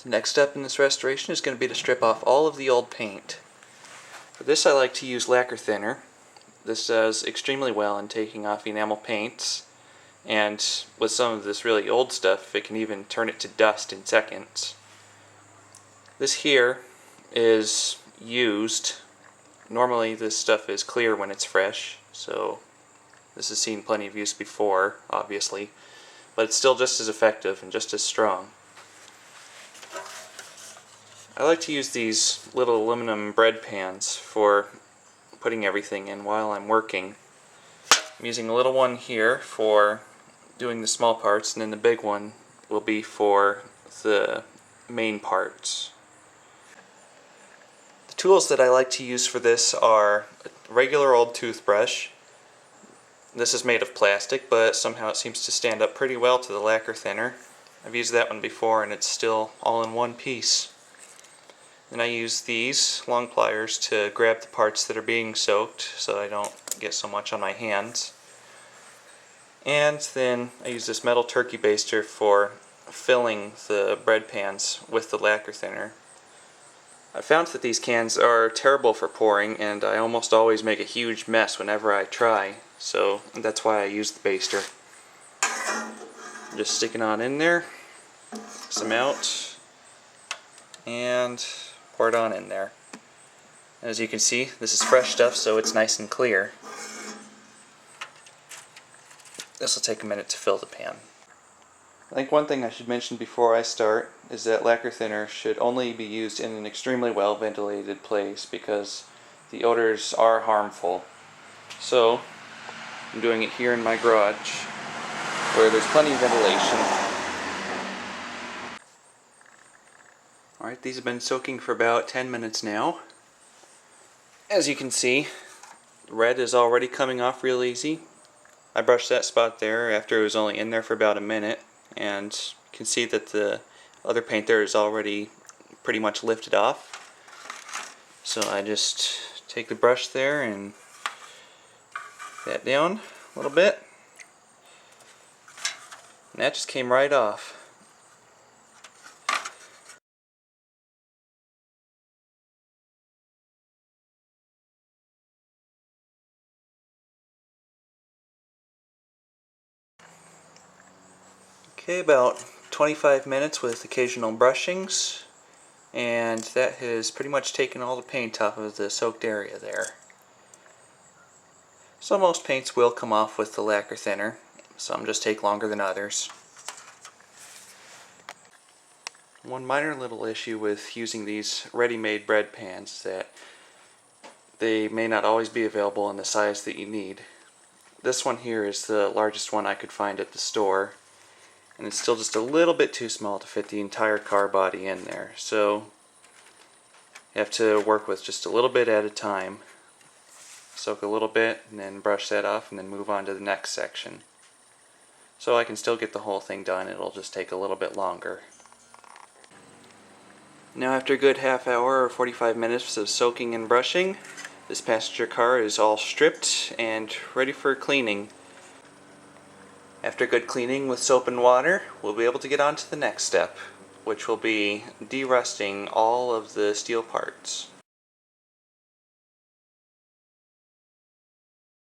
The next step in this restoration is going to be to strip off all of the old paint. For this I like to use Lacquer Thinner. This does extremely well in taking off enamel paints, and with some of this really old stuff it can even turn it to dust in seconds. This here is used. Normally this stuff is clear when it's fresh, so this has seen plenty of use before, obviously, but it's still just as effective and just as strong. I like to use these little aluminum bread pans for putting everything in while I'm working. I'm using a little one here for doing the small parts, and then the big one will be for the main parts. The tools that I like to use for this are a regular old toothbrush. This is made of plastic, but somehow it seems to stand up pretty well to the lacquer thinner. I've used that one before and it's still all in one piece. Then I use these long pliers to grab the parts that are being soaked so I don't get so much on my hands. And then I use this metal turkey baster for filling the bread pans with the lacquer thinner. I found that these cans are terrible for pouring, and I almost always make a huge mess whenever I try, so that's why I use the baster. Just stick it on in there, some out, and pour it on in there. As you can see, this is fresh stuff, so it's nice and clear. This will take a minute to fill the pan. I think one thing I should mention before I start is that lacquer thinner should only be used in an extremely well ventilated place because the odors are harmful. So I'm doing it here in my garage where there's plenty of ventilation. Alright, these have been soaking for about 10 minutes now. As you can see, the red is already coming off real easy. I brushed that spot there after it was only in there for about a minute, and you can see that the other paint there is already pretty much lifted off. So I just take the brush there and that down a little bit, and that just came right off. Okay, about 25 minutes with occasional brushings, and that has pretty much taken all the paint off of the soaked area there. So most paints will come off with the lacquer thinner, some just take longer than others. One minor little issue with using these ready-made bread pans is that they may not always be available in the size that you need. This one here is the largest one I could find at the store, and it's still just a little bit too small to fit the entire car body in there, so you have to work with just a little bit at a time. Soak a little bit and then brush that off and then move on to the next section. So I can still get the whole thing done, it'll just take a little bit longer. Now after a good half hour or 45 minutes of soaking and brushing, this passenger car is all stripped and ready for cleaning. After good cleaning with soap and water, we'll be able to get on to the next step, which will be derusting all of the steel parts.